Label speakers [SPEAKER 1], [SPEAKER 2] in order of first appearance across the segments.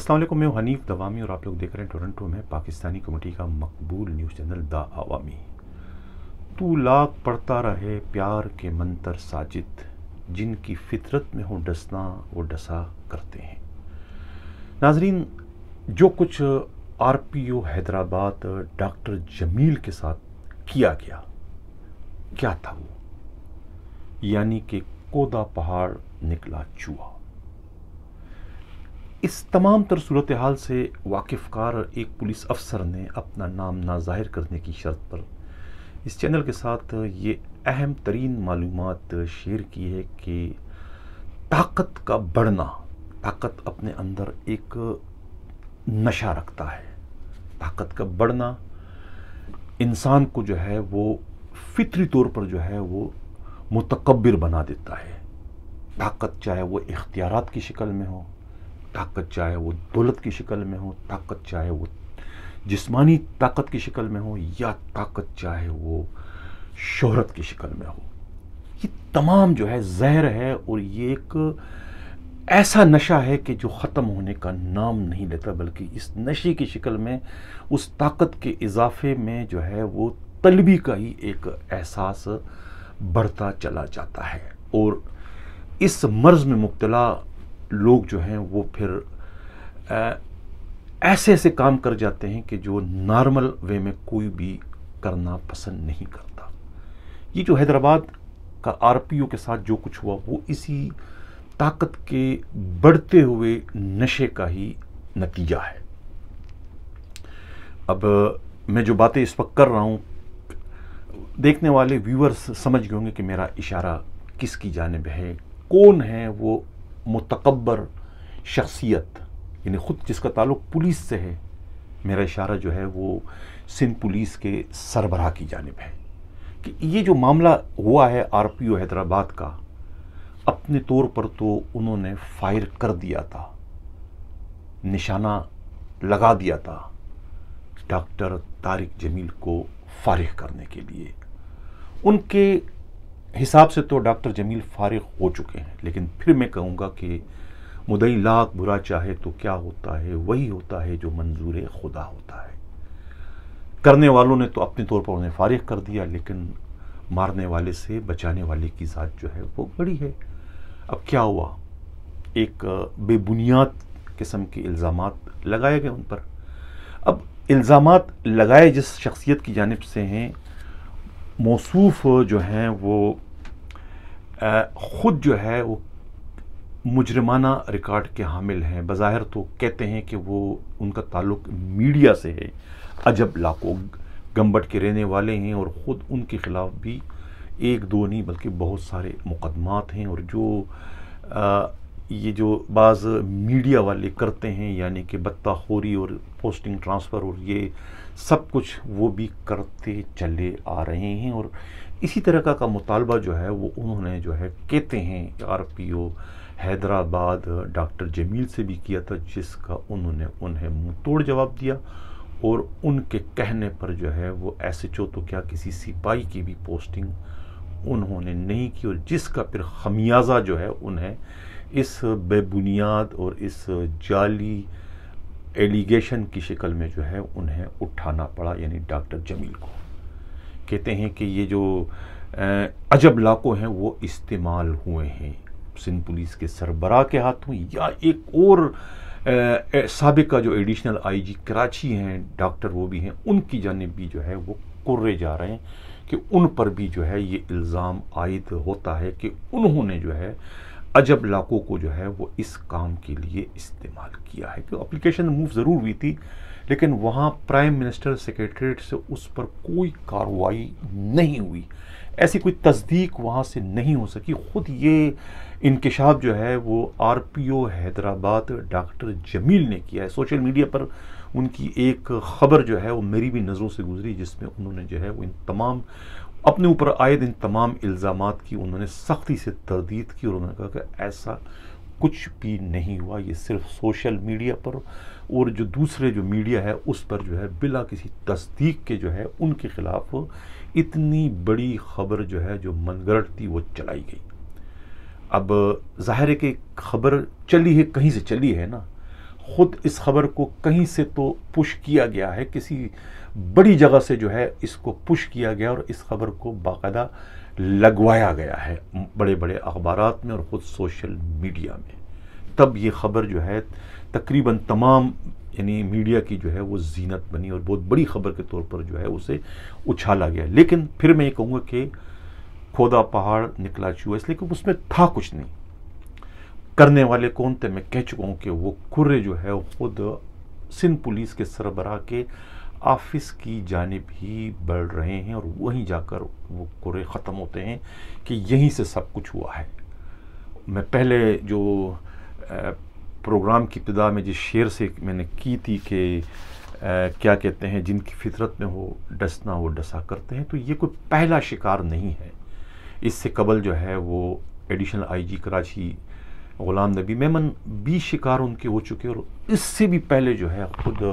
[SPEAKER 1] السلام علیکم، میں حنیف دوامی اور آپ لوگ دیکھ رہے ہیں ٹورنٹو میں پاکستانی کمیونٹی کا مقبول نیوز چینل دا عوامی۔ تو لاکھ پڑھتا رہے پیار کے منتر ساجد، جن کی فطرت میں ہو ڈسنا وہ ڈسا کرتے ہیں۔ ناظرین، جو کچھ آر پی او حیدرآباد ڈاکٹر جمیل کے ساتھ کیا گیا، کیا تھا وہ؟ یعنی کہ کودا پہاڑ نکلا چوہا۔ اس تمام تر صورتحال سے واقف کار ایک پولیس افسر نے اپنا نام نہ ظاہر کرنے کی شرط پر اس چینل کے ساتھ یہ اہم ترین معلومات شیئر کی ہے کہ طاقت کا بڑھنا، طاقت اپنے اندر ایک نشہ رکھتا ہے۔ طاقت کا بڑھنا انسان کو جو ہے وہ فطری طور پر جو ہے وہ متکبر بنا دیتا ہے۔ طاقت چاہے وہ اختیارات کی شکل میں ہو، طاقت چاہے وہ دولت کی شکل میں ہو، طاقت چاہے وہ جسمانی طاقت کی شکل میں ہو، یا طاقت چاہے وہ شہرت کی شکل میں ہو، یہ تمام جو ہے زہر ہے، اور یہ ایک ایسا نشہ ہے کہ جو ختم ہونے کا نام نہیں لیتا، بلکہ اس نشے کی شکل میں اس طاقت کے اضافے میں جو ہے وہ طلبی کا ہی ایک احساس بڑھتا چلا جاتا ہے، اور اس مرض میں مبتلا لوگ جو ہیں وہ پھر ایسے ایسے کام کر جاتے ہیں کہ جو نارمل وے میں کوئی بھی کرنا پسند نہیں کرتا۔ یہ جو حیدرآباد کا آر پی او کے ساتھ جو کچھ ہوا، وہ اسی طاقت کے بڑھتے ہوئے نشے کا ہی نتیجہ ہے۔ اب میں جو باتیں اس وقت کر رہا ہوں، دیکھنے والے ویورز سمجھ گئے ہوں گے کہ میرا اشارہ کس کی جانب ہے، کون ہے وہ متکبر شخصیت، یعنی خود جس کا تعلق پولیس سے ہے۔ میرا اشارہ جو ہے وہ سندھ پولیس کے سربراہ کی جانب ہے کہ یہ جو معاملہ ہوا ہے آر پی او حیدرآباد کا، اپنے طور پر تو انہوں نے فائر کر دیا تھا، نشانہ لگا دیا تھا ڈاکٹر طارق جمیل کو فارغ کرنے کے لیے۔ ان کے حساب سے تو ڈاکٹر جمیل فارغ ہو چکے ہیں، لیکن پھر میں کہوں گا کہ مدعی لاکھ برا چاہے تو کیا ہوتا ہے، وہی ہوتا ہے جو منظور خدا ہوتا ہے۔ کرنے والوں نے تو اپنے طور پر انہیں فارغ کر دیا، لیکن مارنے والے سے بچانے والے کی ذات جو ہے وہ بڑی ہے۔ اب کیا ہوا؟ ایک بے بنیاد قسم کے الزامات لگائے گئے ان پر۔ اب الزامات لگائے جس شخصیت کی جانب سے ہیں، موصوف جو ہیں وہ خود جو ہے وہ مجرمانہ ریکارڈ کے حامل ہیں۔ بظاہر تو کہتے ہیں کہ وہ ان کا تعلق میڈیا سے ہے، عجب لاکو گمبٹ کے رہنے والے ہیں، اور خود ان کے خلاف بھی ایک دو نہیں بلکہ بہت سارے مقدمات ہیں، اور جو یہ جو بعض میڈیا والے کرتے ہیں، یعنی کہ بتہ خوری اور پوسٹنگ ٹرانسفر اور یہ سب کچھ وہ بھی کرتے چلے آ رہے ہیں، اور اسی طرح کا مطالبہ جو ہے وہ انہوں نے جو ہے کہتے ہیں آر پی او حیدرآباد ڈاکٹر جمیل سے بھی کیا تھا، جس کا انہیں منہ توڑ جواب دیا، اور ان کے کہنے پر جو ہے وہ ایس ایچ او تو کیا کسی سپاہی کی بھی پوسٹنگ انہوں نے نہیں کی، اور جس کا پھر خمیازہ جو ہے انہیں اس بے بنیاد اور اس جعلی ایلیگیشن کی شکل میں جو ہے انہیں اٹھانا پڑا، یعنی ڈاکٹر جمیل کو۔ کہتے ہیں کہ یہ جو عجب لاکو ہیں وہ استعمال ہوئے ہیں سندھ پولیس کے سربراہ کے ہاتھوں، یا ایک اور سابقہ جو ایڈیشنل آئی جی کراچی ہیں ڈاکٹر، وہ بھی ہیں، ان کی جانب بھی جو ہے وہ کرے جا رہے ہیں کہ ان پر بھی جو ہے یہ الزام عائد ہوتا ہے کہ انہوں نے جو ہے عجب لاکو کو جو ہے وہ اس کام کے لیے استعمال کیا ہے۔ کہ اپلیکیشن موو ضرور ہوئی تھی، لیکن وہاں پرائم منسٹر سیکریٹریٹ سے اس پر کوئی کارروائی نہیں ہوئی، ایسی کوئی تصدیق وہاں سے نہیں ہو سکی۔ خود یہ انکشاف جو ہے وہ آر پی او حیدرآباد ڈاکٹر جمیل نے کیا ہے۔ سوشل میڈیا پر ان کی ایک خبر جو ہے وہ میری بھی نظروں سے گزری، جس میں انہوں نے جو ہے وہ ان تمام اپنے اوپر عائد ان تمام الزامات کی انہوں نے سختی سے تردید کی، اور انہوں نے کہا کہ ایسا کچھ بھی نہیں ہوا، یہ صرف سوشل میڈیا پر اور جو دوسرے جو میڈیا ہے اس پر جو ہے بلا کسی تصدیق کے جو ہے ان کے خلاف اتنی بڑی خبر جو ہے جو من گھڑت تھی وہ چلائی گئی۔ اب ظاہر ہے کہ خبر چلی ہے، کہیں سے چلی ہے نا، خود اس خبر کو کہیں سے تو پش کیا گیا ہے، کسی بڑی جگہ سے جو ہے اس کو پش کیا گیا اور اس خبر کو باقاعدہ لگوایا گیا ہے بڑے بڑے اخبارات میں اور خود سوشل میڈیا میں. تب یہ خبر جو ہے تقریباً تمام یعنی میڈیا کی جو ہے وہ زینت بنی اور بہت بڑی خبر کے طور پر جو ہے اسے اچھالا گیا. لیکن پھر میں یہ کہوں گا کہ کھودا پہاڑ نکلا چوہا، اس لیے کہ اس میں تھا کچھ نہیں. کرنے والے کون تھے میں کہہ چکا ہوں کہ وہ کرے جو ہے خود سندھ پولیس کے سربراہ کے آفس کی جانب ہی بڑھ رہے ہیں اور وہیں جا کر وہ کرے ختم ہوتے ہیں کہ یہیں سے سب کچھ ہوا ہے. میں پہلے جو پروگرام کی ابتدا میں جس شعر سے میں نے کی تھی کہ کیا کہتے ہیں جن کی فطرت میں ہو ڈسنا وہ ڈسا کرتے ہیں، تو یہ کوئی پہلا شکار نہیں ہے. اس سے قبل جو ہے وہ ایڈیشنل آئی جی کراچی غلام نبی میمن بھی شکار ان کے ہو چکے، اور اس سے بھی پہلے جو ہے خود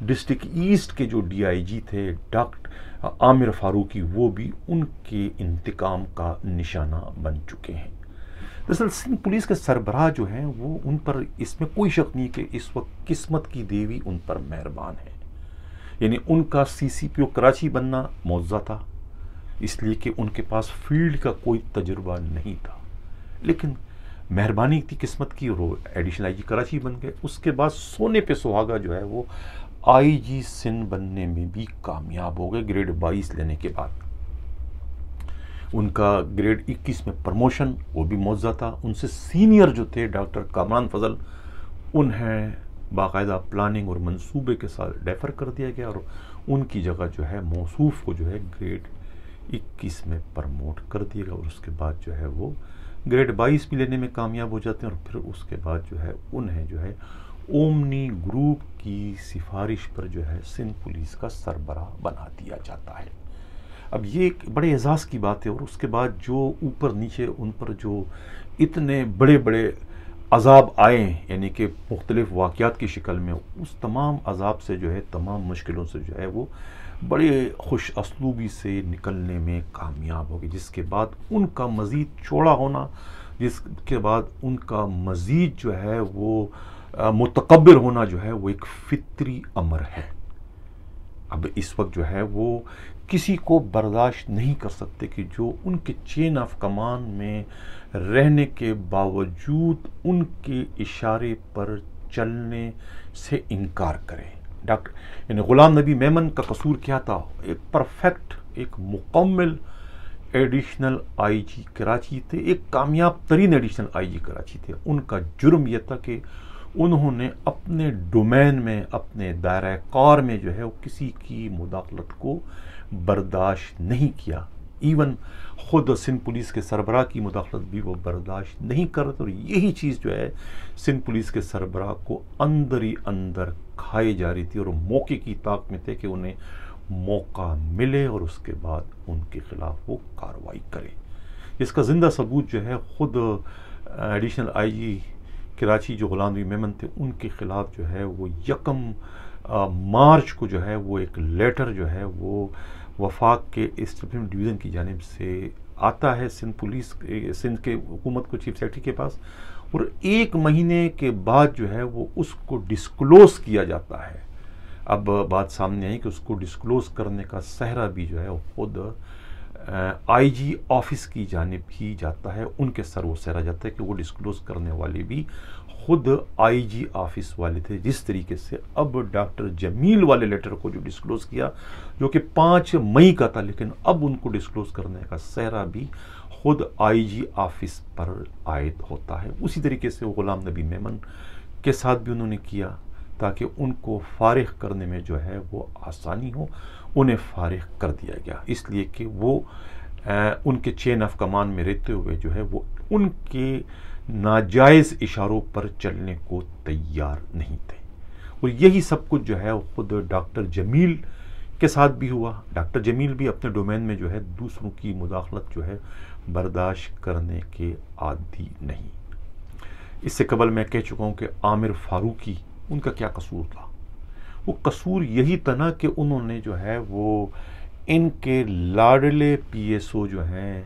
[SPEAKER 1] ڈسٹرکٹ ایسٹ کے جو ڈی آئی جی تھے ڈاکٹر عامر فاروقی، وہ بھی ان کے انتقام کا نشانہ بن چکے ہیں. دراصل سندھ پولیس کے سربراہ جو ہیں وہ ان پر اس میں کوئی شک نہیں کہ اس وقت قسمت کی دیوی ان پر مہربان ہے. یعنی ان کا سی سی پی او کراچی بننا معجزہ تھا، اس لیے کہ ان کے پاس فیلڈ کا کوئی تجربہ نہیں تھا، لیکن مہربانی تھی قسمت کی اور وہ ایڈیشنل آئی جی کراچی بن گئے. اس کے بعد سونے پہ سہاگا جو ہے وہ آئی جی سندھ بننے میں بھی کامیاب ہو گئے. گریڈ 22 لینے کے بعد ان کا گریڈ 21 میں پروموشن، وہ بھی معجزہ تھا. ان سے سینئر جو تھے ڈاکٹر کامران فضل، انہیں باقاعدہ پلاننگ اور منصوبے کے ساتھ ڈیفر کر دیا گیا اور ان کی جگہ جو ہے موصوف کو جو ہے گریڈ 21 میں پرموٹ کر دیا گیا، اور اس کے بعد جو ہے وہ گریڈ 22 بھی لینے میں کامیاب ہو جاتے ہیں. اور پھر اس کے بعد جو ہے انہیں جو ہے اومنی گروپ کی سفارش پر جو ہے سندھ پولیس کا سربراہ بنا دیا جاتا ہے. اب یہ ایک بڑے اعزاز کی بات ہے. اور اس کے بعد جو اوپر نیچے ان پر جو اتنے بڑے بڑے عذاب آئے، یعنی کہ مختلف واقعات کی شکل میں، اس تمام عذاب سے جو ہے تمام مشکلوں سے جو ہے وہ بڑے خوش اسلوبی سے نکلنے میں کامیاب ہو گئے، جس کے بعد ان کا مزید چوڑا ہونا، جس کے بعد ان کا مزید جو ہے وہ متکبر ہونا جو ہے وہ ایک فطری امر ہے. اب اس وقت جو ہے وہ کسی کو برداشت نہیں کر سکتے کہ جو ان کے چین آف کمان میں رہنے کے باوجود ان کے اشارے پر چلنے سے انکار کرے. ڈاکٹر یعنی غلام نبی میمن کا قصور کیا تھا؟ ایک پرفیکٹ، ایک مکمل ایڈیشنل آئی جی کراچی تھے، ایک کامیاب ترین ایڈیشنل آئی جی کراچی تھے. ان کا جرم یہ تھا کہ انہوں نے اپنے ڈومین میں، اپنے دائرہ کار میں جو ہے وہ کسی کی مداخلت کو برداشت نہیں کیا. ایون خود سندھ پولیس کے سربراہ کی مداخلت بھی وہ برداشت نہیں کر رہے تھے، اور یہی چیز جو ہے سندھ پولیس کے سربراہ کو اندر ہی اندر کھائی جا رہی تھی، اور موقع کی طاق میں تھے کہ انہیں موقع ملے اور اس کے بعد ان کے خلاف وہ کارروائی کرے. اس کا زندہ ثبوت جو ہے خود ایڈیشنل آئی جی کراچی جو غلام نبی میمن تھے، ان کے خلاف جو ہے وہ 1 مارچ کو جو ہے وہ ایک لیٹر جو ہے وہ وفاق کے اسٹیٹمنٹ ڈویژن کی جانب سے آتا ہے سندھ پولیس سندھ کے حکومت کو، چیف سیکرٹری کے پاس، اور 1 مہینے کے بعد جو ہے وہ اس کو ڈسکلوز کیا جاتا ہے. اب بات سامنے آئی کہ اس کو ڈسکلوز کرنے کا صحرا بھی جو ہے وہ خود آئی جی آفس کی جانب ہی جاتا ہے. ان کے سر وہ صحرا جاتا ہے کہ وہ ڈسکلوز کرنے والے بھی خود آئی جی آفس والے تھے. جس طریقے سے اب ڈاکٹر جمیل والے لیٹر کو جو ڈسکلوز کیا، جو کہ 5 مئی کا تھا، لیکن اب ان کو ڈسکلوز کرنے کا صحرا بھی خود آئی جی آفس پر عائد ہوتا ہے. اسی طریقے سے غلام نبی میمن کے ساتھ بھی انہوں نے کیا تاکہ ان کو فارغ کرنے میں جو ہے وہ آسانی ہو. انہیں فارغ کر دیا گیا اس لیے کہ وہ ان کے چین آف کمان میں رہتے ہوئے جو ہے وہ ان کے ناجائز اشاروں پر چلنے کو تیار نہیں تھے. اور یہی سب کچھ جو ہے خود ڈاکٹر جمیل کے ساتھ بھی ہوا. ڈاکٹر جمیل بھی اپنے ڈومین میں جو ہے دوسروں کی مداخلت جو ہے برداشت کرنے کے عادی نہیں. اس سے قبل میں کہہ چکا ہوں کہ عامر فاروقی، ان کا کیا قصور تھا؟ وہ قصور یہی تھا نا کہ انہوں نے جو ہے وہ ان کے لاڈلے پی ایس او جو ہیں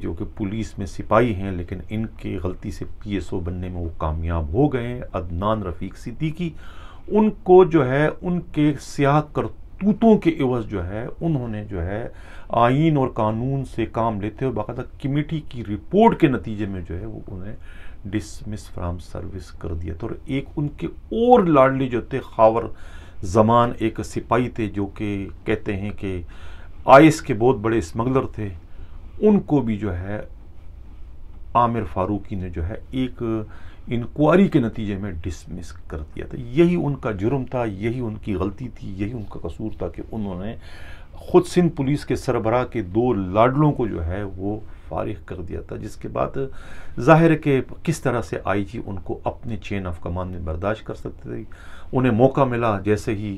[SPEAKER 1] جو کہ پولیس میں سپاہی ہیں لیکن ان کے غلطی سے PSO بننے میں وہ کامیاب ہو گئے ہیں، عدنان رفیق صدیقی، ان کو جو ہے ان کے سیاہ کرتوتوں کے عوض جو ہے انہوں نے جو ہے آئین اور قانون سے کام لیتے اور باقاعدہ کمیٹی کی رپورٹ کے نتیجے میں جو ہے وہ انہیں ڈسمس فرام سروس کر دیا تھا۔ اور ایک ان کے اور لاڈلی جو تھے خاور زمان، ایک سپاہی تھے جو کہ کہتے ہیں کہ آئس کے بہت بڑے اسمگلر تھے، ان کو بھی جو ہے عامر فاروقی نے جو ہے ایک انکوائری کے نتیجے میں ڈسمس کر دیا تھا۔ یہی ان کا جرم تھا، یہی ان کی غلطی تھی، یہی ان کا قصور تھا کہ انہوں نے خود سندھ پولیس کے سربراہ کے 2 لاڈلوں کو جو ہے وہ فارغ کر دیا تھا، جس کے بعد ظاہر ہے کہ کس طرح سے IG ان کو اپنے چین آف کمانڈ میں برداشت کر سکتے تھے۔ انہیں موقع ملا جیسے ہی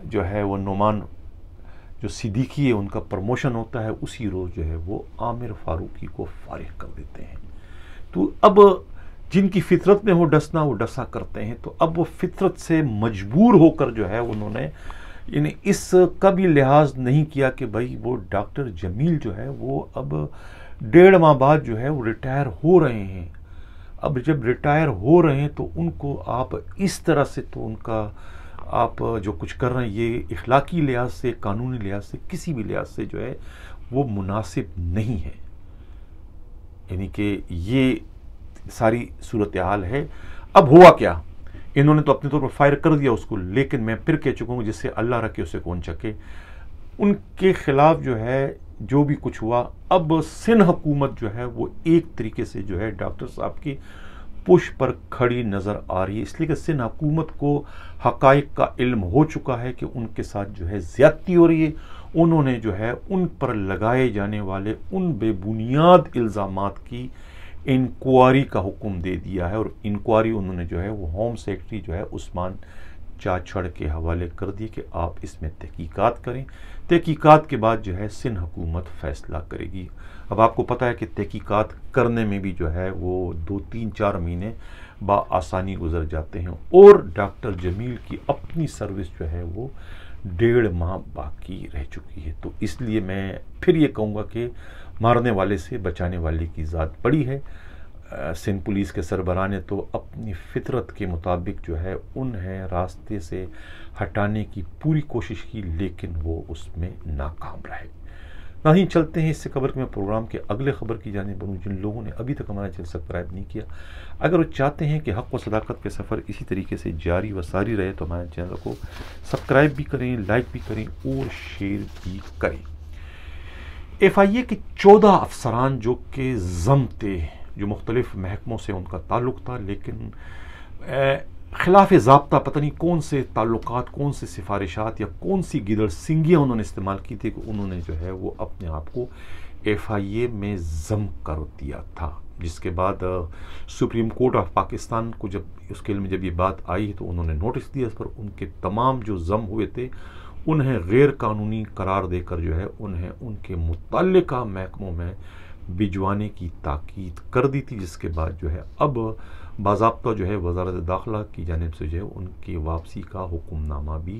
[SPEAKER 1] جو ہے وہ نعمان جو صدیقی ہے ان کا پروموشن ہوتا ہے، اسی روز جو ہے وہ عامر فاروقی کو فارغ کر دیتے ہیں۔ تو اب جن کی فطرت میں ہو ڈسنا وہ ڈسا کرتے ہیں، تو اب وہ فطرت سے مجبور ہو کر جو ہے انہوں نے یعنی اس کا بھی لحاظ نہیں کیا کہ بھائی وہ ڈاکٹر جمیل جو ہے وہ اب 1.5 ماہ بعد جو ہے وہ ریٹائر ہو رہے ہیں۔ اب جب ریٹائر ہو رہے ہیں تو ان کو آپ اس طرح سے تو ان کا آپ جو کچھ کر رہے ہیں یہ اخلاقی لحاظ سے، قانونی لحاظ سے، کسی بھی لحاظ سے جو ہے وہ مناسب نہیں ہے۔ یعنی کہ یہ ساری صورتحال ہے۔ اب ہوا کیا، انہوں نے تو اپنے طور پر فائر کر دیا اس کو، لیکن میں پھر کہہ چکا ہوں جس سے اللہ رکھے اسے کون چکے، ان کے خلاف جو ہے جو بھی کچھ ہوا، اب سندھ حکومت جو ہے وہ ایک طریقے سے جو ہے ڈاکٹر صاحب کی پش پر کھڑی نظر آ رہی ہے، اس لیے کہ سندھ حکومت کو حقائق کا علم ہو چکا ہے کہ ان کے ساتھ جو ہے زیادتی ہو رہی ہے۔ انہوں نے جو ہے ان پر لگائے جانے والے ان بے بنیاد الزامات کی انکوائری کا حکم دے دیا ہے، اور انکوائری انہوں نے جو ہے وہ ہوم سیکرٹری جو ہے عثمان چاچڑ کے حوالے کر دی کہ آپ اس میں تحقیقات کریں، تحقیقات کے بعد جو ہے سندھ حکومت فیصلہ کرے گی۔ اب آپ کو پتہ ہے کہ تحقیقات کرنے میں بھی جو ہے وہ 2-3-4 مہینے بآسانی گزر جاتے ہیں، اور ڈاکٹر جمیل کی اپنی سروس جو ہے وہ 1.5 ماہ باقی رہ چکی ہے۔ تو اس لیے میں پھر یہ کہوں گا کہ مارنے والے سے بچانے والے کی ذات بڑی ہے۔ سندھ پولیس کے سربراہ نے تو اپنی فطرت کے مطابق جو ہے انہیں راستے سے ہٹانے کی پوری کوشش کی، لیکن وہ اس میں ناکام رہے۔ ناظرین چلتے ہیں اس سے خبر کے میں پروگرام کے اگلے خبر کی جانب بڑھوں۔ جن لوگوں نے ابھی تک ہمارا چینل سبسکرائب نہیں کیا، اگر وہ چاہتے ہیں کہ حق و صداقت کے سفر اسی طریقے سے جاری و ساری رہے تو ہمارے چینل کو سبسکرائب بھی کریں، لائک بھی کریں اور شیئر بھی کریں۔ FIA کے 14 افسران جو کہ ضم تھے، جو مختلف محکموں سے ان کا تعلق تھا، لیکن خلاف ضابطہ پتہ نہیں کون سے تعلقات، کون سے سفارشات یا کون سی گدڑ سنگیاں انہوں نے استعمال کی تھی کہ انہوں نے جو ہے وہ اپنے آپ کو FIA میں ضم کر دیا تھا، جس کے بعد سپریم کورٹ آف پاکستان کو جب اس کے علم میں جب یہ بات آئی تو انہوں نے نوٹس دیا اس پر، ان کے تمام جو ضم ہوئے تھے انہیں غیر قانونی قرار دے کر جو ہے انہیں ان کے متعلقہ محکموں میں بھجوانے کی تاکید کر دی تھی، جس کے بعد جو ہے اب باضابطہ جو ہے وزارت داخلہ کی جانب سے جو ہے ان کی واپسی کا حکم نامہ بھی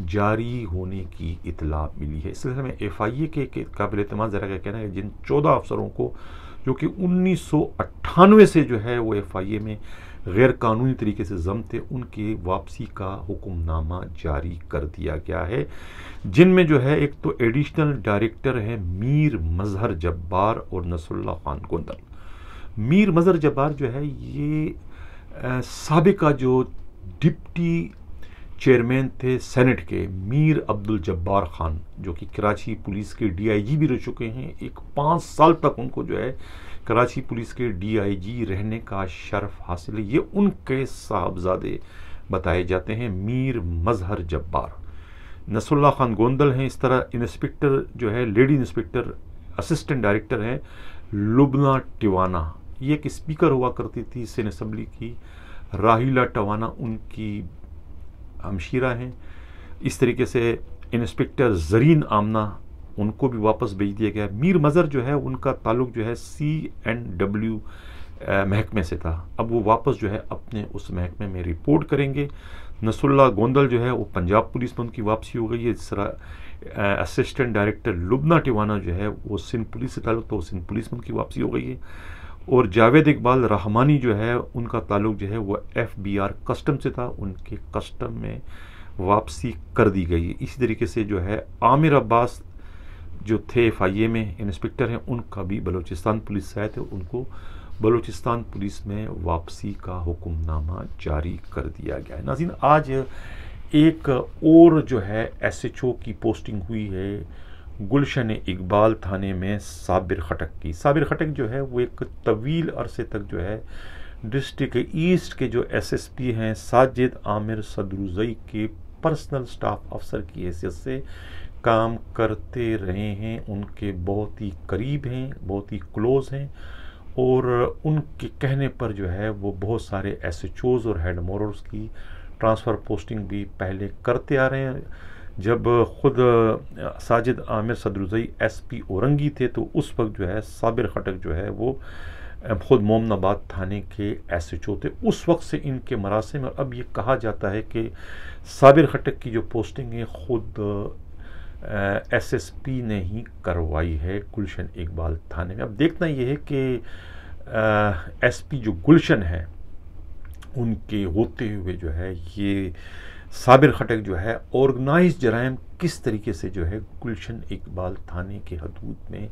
[SPEAKER 1] جاری ہونے کی اطلاع ملی ہے۔ اس سلسلے میں FIA کے قابل اعتماد ذرا کا کہنا ہے کہ جن 14 افسروں کو جو کہ 1998 سے جو ہے وہ FIA میں غیر قانونی طریقے سے ضم تھے، ان کی واپسی کا حکم نامہ جاری کر دیا گیا ہے، جن میں جو ہے ایک تو ایڈیشنل ڈائریکٹر ہے میر مظہر جبار اور نصر اللہ خان گوندل۔ میر مظہر جبار جو ہے یہ سابقہ جو ڈپٹی چیئرمین تھے سینٹ کے میر عبدالجبار خان، جو کہ کراچی پولیس کے DIG بھی رہ چکے ہیں، ایک 5 سال تک ان کو جو ہے کراچی پولیس کے DIG رہنے کا شرف حاصل ہے۔ یہ ان کے صاحبزادے بتائے جاتے ہیں میر مظہر جبار۔ نصر اللہ خان گوندل ہیں، اس طرح انسپکٹر جو ہے لیڈی انسپکٹر اسسٹنٹ ڈائریکٹر ہیں لبنہ ٹیوانا، یہ ایک اسپیکر ہوا کرتی تھی سندھ اسمبلی کی، راہیلہ ٹوانا ان کی ہمشیرہ ہیں۔ اس طریقے سے انسپکٹر زرین آمنہ ان کو بھی واپس بھیج دیا گیا۔ میر مظہر جو ہے ان کا تعلق جو ہے C&W محکمے سے تھا، اب وہ واپس جو ہے اپنے اس محکمے میں رپورٹ کریں گے۔ نصر اللہ گوندل جو ہے وہ پنجاب پولیس میں ان کی واپسی ہو گئی ہے۔ اس طرح اسسٹنٹ ڈائریکٹر لبنہ ٹیوانا جو ہے وہ سندھ پولیس سے تعلق، تو سندھ پولیس میں ان کی واپسی ہو گئی ہے، اور جاوید اقبال رحمانی جو ہے ان کا تعلق جو ہے وہ FBR کسٹم سے تھا، ان کے کسٹم میں واپسی کر دی گئی ہے۔ اسی طریقے سے جو ہے عامر عباس جو تھے FIA میں انسپکٹر ہیں، ان کا بھی بلوچستان پولیس سے آئے تھے، ان کو بلوچستان پولیس میں واپسی کا حکم نامہ جاری کر دیا گیا ہے۔ ناظرین، آج ایک اور جو ہے SHO کی پوسٹنگ ہوئی ہے گلشن اقبال تھانے میں صابر خٹک کی۔ صابر خٹک جو ہے وہ ایک طویل عرصے تک جو ہے ڈسٹرکٹ ایسٹ کے جو SSP ہیں ساجد عامر صدروزئی کے پرسنل سٹاف افسر کی حیثیت سے کام کرتے رہے ہیں، ان کے بہت ہی قریب ہیں، بہت ہی کلوز ہیں، اور ان کے کہنے پر جو ہے وہ بہت سارے SHOs اور ہیڈ موررز کی ٹرانسفر پوسٹنگ بھی پہلے کرتے آ رہے ہیں۔ جب خود ساجد عامر صدروزئی SP اورنگی تھے تو اس وقت جو ہے صابر خٹک جو ہے وہ خود مومن آباد تھانے کے SHO تھے، اس وقت سے ان کے مراسم، اور اب یہ کہا جاتا ہے کہ صابر خٹک کی جو پوسٹنگ ہے خود SSP نے ہی کروائی ہے گلشن اقبال تھانے میں۔ اب دیکھنا یہ ہے کہ SP جو گلشن ہے ان کے ہوتے ہوئے جو ہے یہ صابر خٹک جو ہے آرگنائز جرائم کس طریقے سے جو ہے گلشن اقبال تھانے کے حدود میں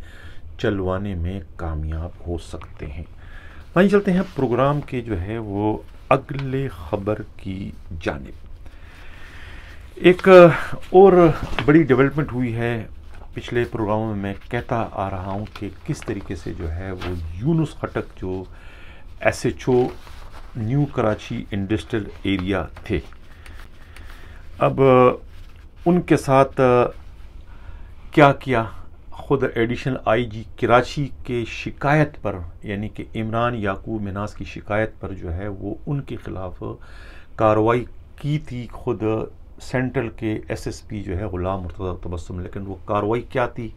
[SPEAKER 1] چلوانے میں کامیاب ہو سکتے ہیں۔ وہیں چلتے ہیں پروگرام کے جو ہے وہ اگلے خبر کی جانب۔ ایک اور بڑی ڈیولپمنٹ ہوئی ہے، پچھلے پروگراموں میں کہتا آ رہا ہوں کہ کس طریقے سے جو ہے وہ یونس خٹک جو SHO new Karachi industrial area تھے، اب ان کے ساتھ کیا کیا، خود ایڈیشنل IG کراچی کے شکایت پر، یعنی کہ عمران یعقوب مناس کی شکایت پر جو ہے وہ ان کے خلاف کارروائی کی تھی خود سینٹرل کے SSP جو ہے غلام مرتضیٰ تبسم، لیکن وہ کارروائی کیا تھی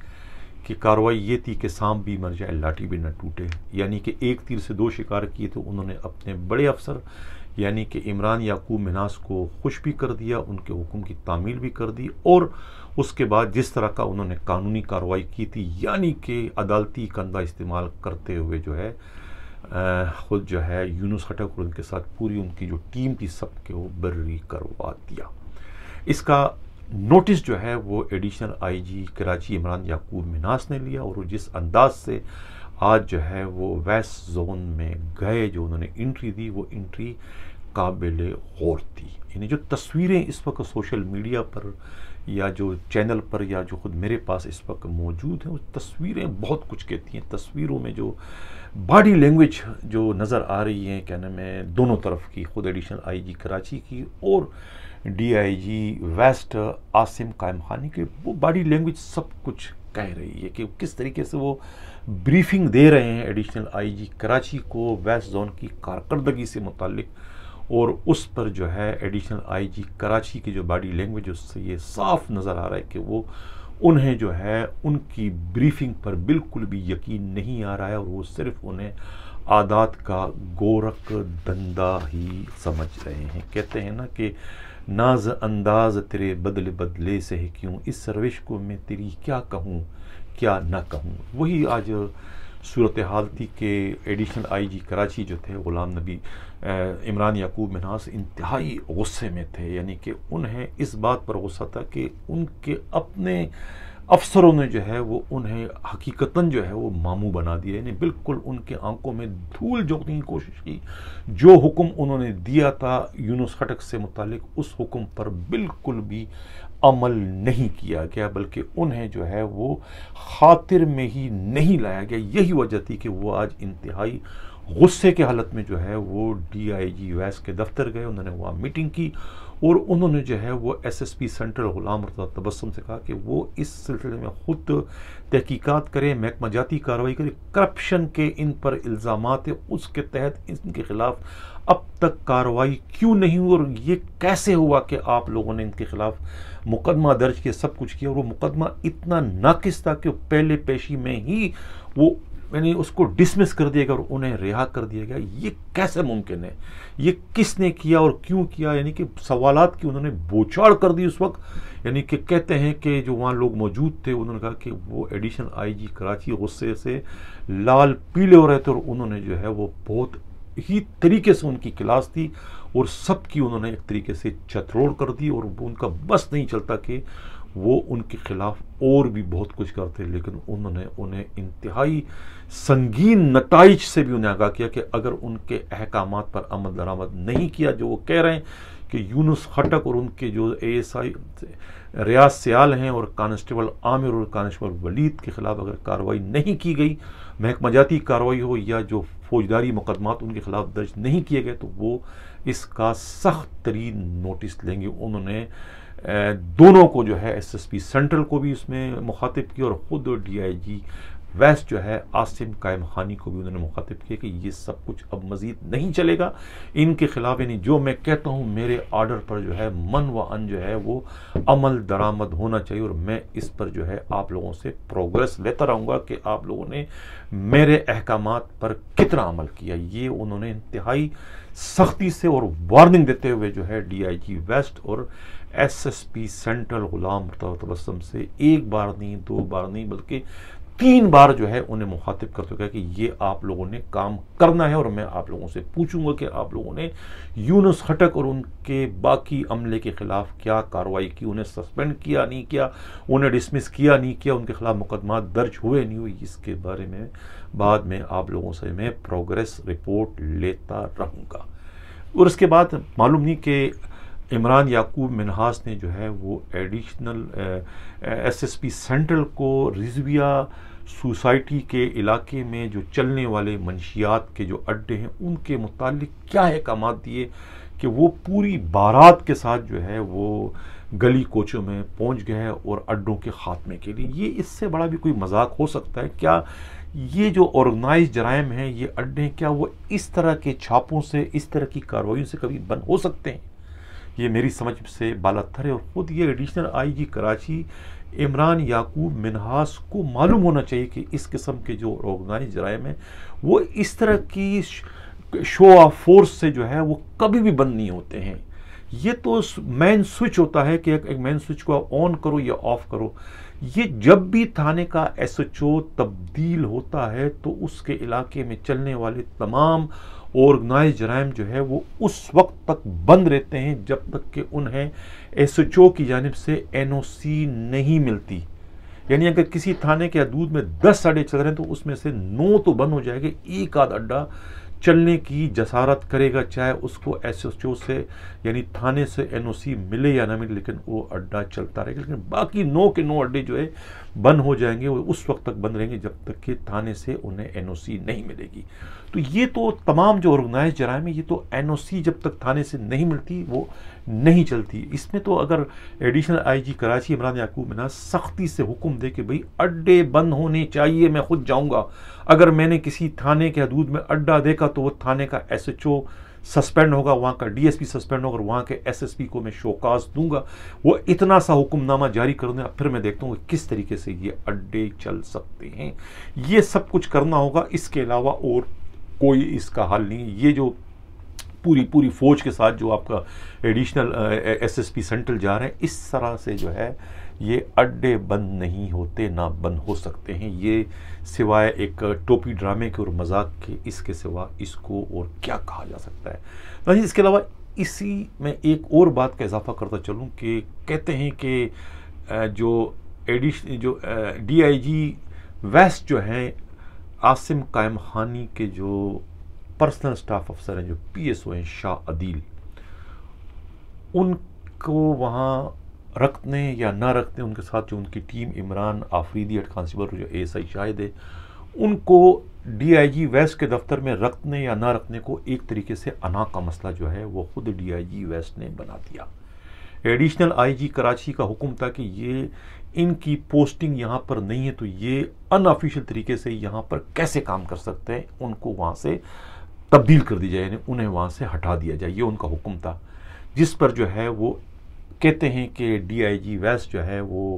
[SPEAKER 1] کہ کارروائی یہ تھی کہ سانپ بھی مر جائے لاٹھی بھی نہ ٹوٹے، یعنی کہ ایک تیر سے دو شکار کیے، تو انہوں نے اپنے بڑے افسر یعنی کہ عمران یعقوب مناس کو خوش بھی کر دیا، ان کے حکم کی تعمیل بھی کر دی، اور اس کے بعد جس طرح کا انہوں نے قانونی کارروائی کی تھی، یعنی کہ عدالتی کندہ استعمال کرتے ہوئے جو ہے خود جو ہے یونس خٹک اور ان کے ساتھ پوری ان کی جو ٹیم تھی سب کے وہ بری کروا دیا۔ اس کا نوٹس جو ہے وہ ایڈیشنل IG کراچی عمران یعقوب مناس نے لیا، اور جس انداز سے آج جو ہے وہ ویسٹ زون میں گئے، جو انہوں نے انٹری دی، وہ انٹری قابل غور تھی۔ یعنی جو تصویریں اس وقت سوشل میڈیا پر یا جو چینل پر یا جو خود میرے پاس اس وقت موجود ہیں، وہ تصویریں بہت کچھ کہتی ہیں۔ تصویروں میں جو باڈی لینگویج جو نظر آ رہی ہے، کیا نام ہے، دونوں طرف کی، خود ایڈیشنل IG کراچی کی اور DIG ویسٹ عاصم قائم خانی کی، وہ باڈی لینگویج سب کچھ کہہ رہی ہے کہ کس طریقے سے وہ بریفنگ دے رہے ہیں ایڈیشنل IG کراچی کو ویسٹ زون کی کارکردگی سے متعلق، اور اس پر جو ہے ایڈیشنل IG کراچی کی جو باڈی لینگویج اس سے یہ صاف نظر آ رہا ہے کہ وہ انہیں جو ہے ان کی بریفنگ پر بالکل بھی یقین نہیں آ رہا ہے، اور وہ صرف انہیں عادات کا گورکھ دندہ ہی سمجھ رہے ہیں۔ کہتے ہیں نا کہ ناز انداز تیرے بدل بدلے سے ہے کیوں، اس روش کو میں تیری کیا کہوں کیا نہ کہوں۔ وہی آج صورتحال تھی کہ ایڈیشنل IG کراچی جو تھے غلام نبی عمران یعقوب مناس انتہائی غصے میں تھے، یعنی کہ انہیں اس بات پر غصہ تھا کہ ان کے اپنے افسروں نے جو ہے وہ انہیں حقیقتاً جو ہے وہ ماموں بنا دیا، یعنی بالکل ان کے آنکھوں میں دھول جھونکنے کی کوشش کی۔ جو حکم انہوں نے دیا تھا یونس خٹک سے متعلق، اس حکم پر بالکل بھی عمل نہیں کیا گیا، بلکہ انہیں جو ہے وہ خاطر میں ہی نہیں لایا گیا۔ یہی وجہ تھی کہ وہ آج انتہائی غصے کے حالت میں جو ہے وہ DIG ویسٹ کے دفتر گئے، انہوں نے وہاں میٹنگ کی، اور انہوں نے جو ہے وہ SSP سینٹرل غلام مرتضیٰ تبسم سے کہا کہ وہ اس سلسلے میں خود تحقیقات کریں، محکمہ جاتی کارروائی کریں، کرپشن کے ان پر الزامات ہیں، اس کے تحت ان کے خلاف اب تک کارروائی کیوں نہیں ہوئی، اور یہ کیسے ہوا کہ آپ لوگوں نے ان کے خلاف مقدمہ درج کیا، سب کچھ کیا، اور وہ مقدمہ اتنا ناقص تھا کہ پہلے پیشی میں ہی وہ یعنی اس کو ڈسمس کر دیا گیا اور انہیں رہا کر دیا گیا. یہ کیسے ممکن ہے؟ یہ کس نے کیا اور کیوں کیا؟ یعنی کہ سوالات کی انہوں نے بوچھاڑ کر دی اس وقت. یعنی کہ کہتے ہیں کہ جو وہاں لوگ موجود تھے انہوں نے کہا کہ وہ ایڈیشنل آئی جی کراچی غصے سے لال پیلے ہو رہے تھے اور انہوں نے جو ہے وہ بہت ہی طریقے سے ان کی کلاس تھی اور سب کی انہوں نے ایک طریقے سے چتروڑ کر دی اور ان کا بس نہیں چلتا کہ وہ ان کے خلاف اور بھی بہت کچھ کرتے. لیکن انہوں نے انہیں انتہائی سنگین نتائج سے بھی انہیں آگاہ کیا کہ اگر ان کے احکامات پر عمل درآمد نہیں کیا جو وہ کہہ رہے ہیں کہ یونس خٹک اور ان کے جو اے ایس آئی ریاض سیال ہیں اور کانسٹیبل عامر اور کانسٹیبل ولید کے خلاف اگر کارروائی نہیں کی گئی، محکمہ جاتی کارروائی ہو یا جو فوجداری مقدمات ان کے خلاف درج نہیں کیے گئے، تو وہ اس کا سخت ترین نوٹس لیں گے. انہوں نے دونوں کو جو ہے ایس ایس پی سینٹرل کو بھی اس میں مخاطب کیا اور خود ڈی آئی جی ویسٹ جو ہے عاصم قائم خانی کو بھی انہوں نے مخاطب کیا کہ یہ سب کچھ اب مزید نہیں چلے گا ان کے خلاف. یعنی جو میں کہتا ہوں میرے آرڈر پر جو ہے من و ان جو ہے وہ عمل درآمد ہونا چاہیے اور میں اس پر جو ہے آپ لوگوں سے پروگریس لیتا رہوں گا کہ آپ لوگوں نے میرے احکامات پر کتنا عمل کیا. یہ انہوں نے انتہائی سختی سے اور وارننگ دیتے ہوئے جو ہے ڈی آئی جی ویسٹ اور S S P central Ghulam Murtaza تبسم سے ایک بار نہیں، دو بار نہیں، بلکہ 3 بار جو ہے انہیں مخاطب کر چکا ہے کہ یہ آپ لوگوں نے کام کرنا ہے اور میں آپ لوگوں سے پوچھوں گا کہ آپ لوگوں نے یونس خٹک اور ان کے باقی عملے کے خلاف کیا کارروائی کی، انہیں سسپینڈ کیا نہیں کیا، انہیں ڈسمس کیا نہیں کیا، ان کے خلاف مقدمات درج ہوئے نہیں ہوئے. اس کے بارے میں بعد میں آپ لوگوں سے میں پروگریس رپورٹ لیتا رہوں گا. اور اس کے بعد معلوم نہیں کہ عمران یعقوب منہاس نے جو ہے وہ additional S S P central کو رضویہ سوسائٹی کے علاقے میں جو چلنے والے منشیات کے جو اڈے ہیں ان کے متعلق کیا احکامات دیے کہ وہ پوری بارات کے ساتھ جو ہے وہ گلی کوچوں میں پہنچ گئے اور اڈوں کے خاتمے کے لیے. یہ اس سے بڑا بھی کوئی مذاق ہو سکتا ہے کیا؟ یہ جو آرگنائز جرائم ہیں، یہ اڈے، کیا وہ اس طرح کے چھاپوں سے، اس طرح کی کارروائیوں سے کبھی بند ہو سکتے ہیں؟ یہ میری سمجھ سے بالاتر ہے. اور خود یہ ایڈیشنل آئی جی کراچی عمران یعقوب منہاس کو معلوم ہونا چاہیے کہ اس قسم کے جو آرگنائز جرائم ہیں وہ اس طرح کی شو آف فورس سے جو ہے وہ کبھی بھی بند نہیں ہوتے ہیں. یہ تو مین سوئچ ہوتا ہے کہ ایک مین سوئچ کو آن کرو یا آف کرو. یہ جب بھی تھانے کا ایس ایچ او تبدیل ہوتا ہے تو اس کے علاقے میں چلنے والے تمام آرگنائز جرائم جو ہے وہ اس وقت تک بند رہتے ہیں جب تک کہ انہیں ایس ایچ او کی جانب سے این او سی نہیں ملتی. یعنی اگر کسی تھانے کے حدود میں 10 اڈے چل رہے ہیں تو اس میں سے 9 تو بند ہو جائے گا، ایک آدھ اڈا چلنے کی جسارت کرے گا، چاہے اس کو ایس ایچ او سے یعنی تھانے سے این او سی ملے یا نہ ملے، لیکن وہ اڈا چلتا رہے گا. لیکن باقی 9 کے 9 اڈے جو ہے بند ہو جائیں گے، وہ اس وقت تک بند رہیں گے جب تک کہ تھانے سے انہیں این او سی نہیں ملے گی. تو یہ تو تمام جو آرگنائز جرائم ہے، یہ تو این او سی جب تک تھانے سے نہیں ملتی وہ نہیں چلتی. اس میں تو اگر ایڈیشنل آئی جی کراچی عمران یعقوب منہاس سختی سے حکم دے کہ بھئی اڈے بند ہونے چاہیے، میں خود جاؤں گا، اگر میں نے کسی تھانے کے حدود میں اڈا دیکھا تو وہ تھانے کا ایس ایچ او سسپینڈ ہوگا، وہاں کا ڈی ایس پی سسپینڈ ہوگا اور وہاں کے ایس ایس پی کو میں شوکاز دوں گا. وہ اتنا سا حکم نامہ جاری کر دیں، پھر میں دیکھتا ہوں کہ کس طریقے سے یہ اڈے چل سکتے ہیں. یہ سب کچھ کرنا ہوگا، اس کے علاوہ اور کوئی اس کا حل نہیں. یہ جو پوری فوج کے ساتھ جو آپ کا additional S S P central جا رہے ہیں، اس طرح سے جو ہے یہ اڈے بند نہیں ہوتے، نہ بند ہو سکتے ہیں. یہ سوائے ایک ٹوپی ڈرامے کے اور مذاق کے، اس کے سوا اس کو اور کیا کہا جا سکتا ہے. اس کے علاوہ اسی میں ایک اور بات کا اضافہ کرتا چلوں کہ کہتے ہیں کہ جو ڈی آئی جی ویسٹ جو ہیں عاصم قائم خانی کے جو پرسنل سٹاف افسر ہیں، جو پی ایس او ہیں شاہ عدیل، ان کو وہاں رکھنے یا نہ رکھنے، ان کے ساتھ جو ان کی team Imran Afridi head constable جو اے ایس آئی شاہد ہے، ان کو ڈی آئی جی ویسٹ کے دفتر میں رکھنے یا نہ رکھنے کو ایک طریقے سے انا کا مسئلہ جو ہے وہ خود ڈی آئی جی ویسٹ نے بنا دیا. ایڈیشنل آئی جی کراچی کا حکم تھا کہ یہ ان کی پوسٹنگ یہاں پر نہیں ہے تو یہ ان آفیشیل طریقے سے یہاں پر کیسے کام کر سکتے ہیں، ان کو وہاں سے تبدیل کر دی جائے، یعنی انہیں وہاں سے ہٹا دیا جائے. یہ ان کا حکم تھا، جس پر جو ہے وہ کہتے ہیں کہ ڈی آئی جی ویسٹ جو ہے وہ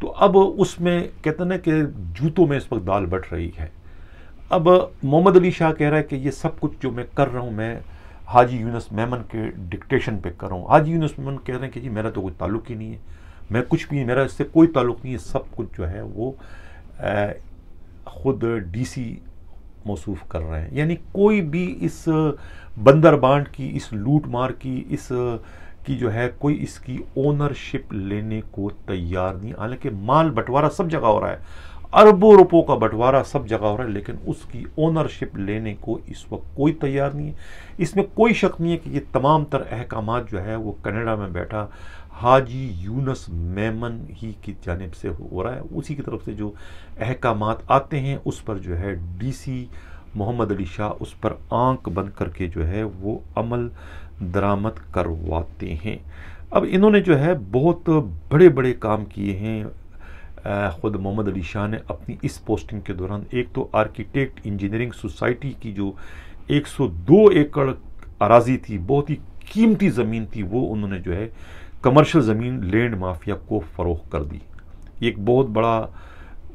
[SPEAKER 1] تو اب اس میں کہتے ہیں نا کہ جوتوں میں اس وقت دال بٹ رہی ہے. اب محمد علی شاہ کہہ رہا ہے کہ یہ سب کچھ جو میں کر رہا ہوں میں حاجی یونس میمن کے ڈکٹیشن پہ کر رہا ہوں. حاجی یونس میمن کہہ رہے ہیں کہ جی میرا تو کوئی تعلق ہی نہیں ہے, میں کچھ بھی, میرا اس سے کوئی تعلق نہیں ہے, سب کچھ جو ہے وہ خود ڈی سی موصوف کر رہے ہیں. یعنی کوئی بھی اس بندر بانٹ کی, اس لوٹ مار کی, اس کی جو ہے کوئی اس کی اونرشپ لینے کو تیار نہیں. حالانکہ مال بٹوارا سب جگہ ہو رہا ہے, اربوں روپوں کا بٹوارا سب جگہ ہو رہا ہے, لیکن اس کی اونرشپ لینے کو اس وقت کوئی تیار نہیں ہے. اس میں کوئی شک نہیں ہے کہ یہ تمام تر احکامات جو ہے وہ کینیڈا میں بیٹھا حاجی یونس میمن ہی کی جانب سے ہو رہا ہے. اسی کی طرف سے جو احکامات آتے ہیں اس پر جو ہے ڈی سی محمد علی شاہ اس پر آنکھ بند کر کے جو ہے وہ عمل درآمد کرواتے ہیں. اب انہوں نے جو ہے بہت بڑے بڑے کام کیے ہیں. خود محمد علی شاہ نے اپنی اس پوسٹنگ کے دوران ایک تو آرکیٹیکٹ انجینئرنگ سوسائٹی کی جو 102 ایکڑ اراضی تھی, بہت ہی قیمتی زمین تھی, وہ انہوں نے جو ہے کمرشل زمین لینڈ مافیا کو فروخت کر دی. یہ ایک بہت بڑا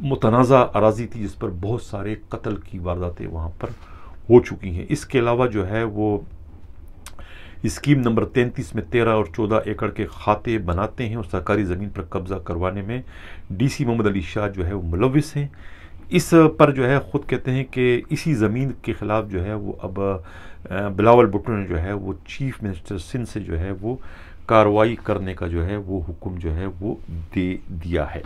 [SPEAKER 1] متنازع اراضی تھی جس پر بہت سارے قتل کی وارداتیں وہاں پر ہو چکی ہیں. اس کے علاوہ جو ہے وہ اسکیم نمبر 33 میں 13 اور 14 ایکڑ کے کھاتے بناتے ہیں اور سرکاری زمین پر قبضہ کروانے میں ڈی سی محمد علی شاہ جو ہے وہ ملوث ہیں. اس پر جو ہے خود کہتے ہیں کہ اسی زمین کے خلاف جو ہے وہ اب بلاول بھٹو نے جو ہے وہ چیف منسٹر سندھ سے جو ہے وہ کارروائی کرنے کا جو ہے وہ حکم جو ہے وہ دے دیا ہے.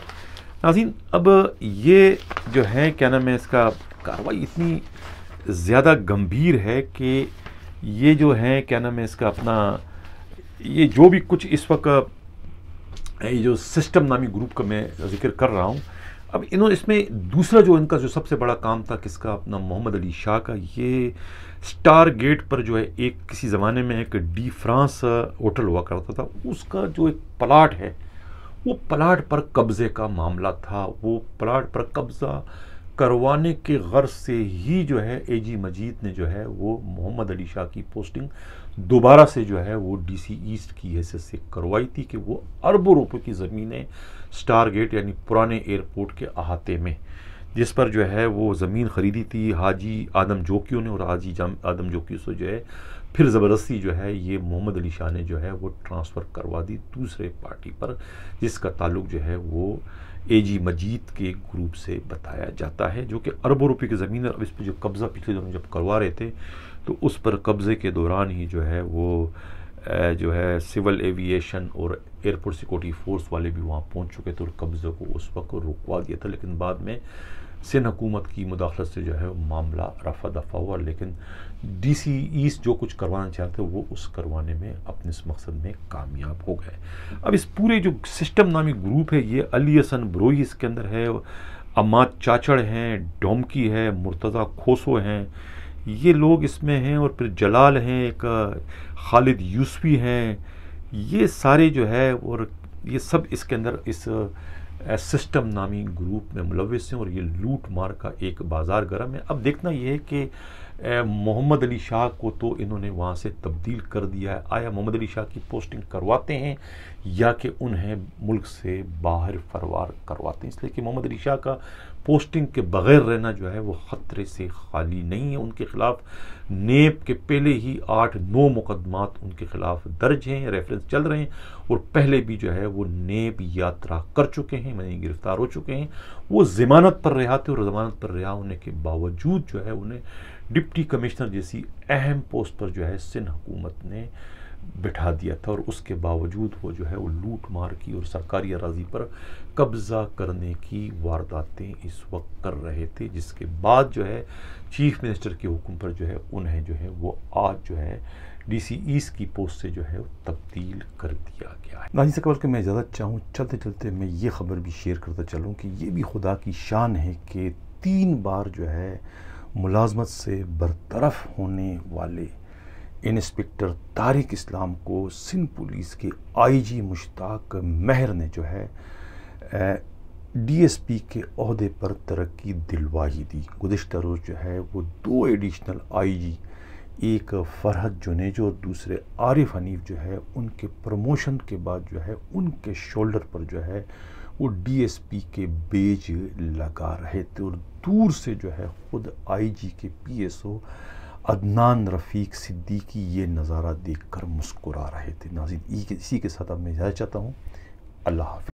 [SPEAKER 1] ناظرین, اب یہ جو ہے کیا نام ہے اس کا کارروائی اتنی زیادہ گمبھیر ہے کہ یہ جو ہے کیا نام ہے اس کا اپنا یہ جو بھی کچھ اس وقت یہ جو سسٹم نامی گروپ کا میں ذکر کر رہا ہوں, اب انہوں اس میں دوسرا جو ان کا جو سب سے بڑا کام تھا کس کا, اپنا محمد علی شاہ کا, یہ سٹار گیٹ پر جو ہے ایک کسی زمانے میں ایک ڈی فرانس ہوٹل ہوا کرتا تھا, اس کا جو ایک پلاٹ ہے وہ پلاٹ پر قبضے کا معاملہ تھا. وہ پلاٹ پر قبضہ کروانے کے غرض سے ہی جو ہے اے جی مجید نے جو ہے وہ محمد علی شاہ کی پوسٹنگ دوبارہ سے جو ہے وہ ڈی سی ایسٹ کی حیثیت سے کروائی تھی کہ وہ اربوں روپے کی زمینیں سٹار گیٹ یعنی پرانے ایئرپورٹ کے احاطے میں, جس پر جو ہے وہ زمین خریدی تھی حاجی آدم جوکیوں نے, اور حاجی آدم جوکیوں سے جو ہے پھر زبردستی جو ہے یہ محمد علی شاہ نے جو ہے وہ ٹرانسفر کروا دی دوسرے پارٹی پر, جس کا تعلق جو ہے وہ اے جی مجید کے گروپ سے بتایا جاتا ہے, جو کہ اربوں روپے کی زمین ہے. اب اس پہ جو قبضہ پچھلے دنوں جب کروا رہے تھے تو اس پر قبضے کے دوران ہی جو ہے وہ جو ہے سول ایوییشن اور ایئرپورٹ سیکورٹی فورس والے بھی وہاں پہنچ چکے تھے اور قبضے کو اس وقت رکوا دیا تھا. لیکن بعد میں سندھ حکومت کی مداخلت سے جو ہے معاملہ رفع دفع ہوا, لیکن ڈی سی ایسٹ جو کچھ کروانا چاہتے وہ اس کروانے میں اپنے اس مقصد میں کامیاب ہو گئے. اب اس پورے جو سسٹم نامی گروپ ہے یہ علی حسن بروئی اس کے اندر ہے, اماد چاچڑ ہیں, ڈومکی ہے, مرتضیٰ کھوسو ہیں, یہ لوگ اس میں ہیں, اور پھر جلال ہیں, ایک خالد یوسفی ہیں, یہ سارے جو ہے اور یہ سب اس کے اندر اس سسٹم نامی گروپ میں ملوث ہیں اور یہ لوٹ مار کا ایک بازار گرم ہے. اب دیکھنا یہ ہے کہ محمد علی شاہ کو تو انہوں نے وہاں سے تبدیل کر دیا ہے, آیا محمد علی شاہ کی پوسٹنگ کرواتے ہیں یا کہ انہیں ملک سے باہر فرار کرواتے ہیں, اس لیے کہ محمد علی شاہ کا پوسٹنگ کے بغیر رہنا جو ہے وہ خطرے سے خالی نہیں ہے. ان کے خلاف نیب کے پہلے ہی 8-9 مقدمات ان کے خلاف درج ہیں, ریفرنس چل رہے ہیں, اور پہلے بھی جو ہے وہ نیب یاترا کر چکے ہیں, یعنی گرفتار ہو چکے ہیں. وہ ضمانت پر رہا تھے اور ضمانت پر رہا ہونے کے باوجود جو ہے انہیں ڈپٹی کمشنر جیسی اہم پوسٹ پر جو ہے سندھ حکومت نے بٹھا دیا تھا, اور اس کے باوجود وہ جو ہے وہ لوٹ مار کی اور سرکاری اراضی پر قبضہ کرنے کی وارداتیں اس وقت کر رہے تھے, جس کے بعد جو ہے چیف منسٹر کے حکم پر جو ہے انہیں جو ہے وہ آج جو ہے ڈی سی ایسٹ کی پوسٹ سے جو ہے تبدیل کر دیا گیا ہے. ناظرین سے قبل کہ میں اجازت چاہوں, چلتے چلتے میں یہ خبر بھی شیئر کرتا چلوں کہ یہ بھی خدا کی شان ہے کہ 3 بار جو ہے ملازمت سے برطرف ہونے والے انسپکٹر طارق اسلام کو سندھ پولیس کے آئی جی مشتاق مہر نے جو ہے ڈی ایس پی کے عہدے پر ترقی دلوائی دی. گزشتہ روز جو ہے وہ 2 ایڈیشنل آئی جی, ایک فرحت جنیجو اور دوسرے عارف حنیف جو ہے ان کے پروموشن کے بعد جو ہے ان کے شولڈر پر جو ہے وہ ڈی ایس پی کے بیج لگا رہے تھے، اور دور سے جو ہے خود آئی جی کے پی ایس او عدنان رفیق صدیقی یہ نظارہ دیکھ کر مسکرا رہے تھے۔ ناظرین، اسی کے ساتھ اب میں اجازت چاہتا ہوں۔ اللہ حافظ۔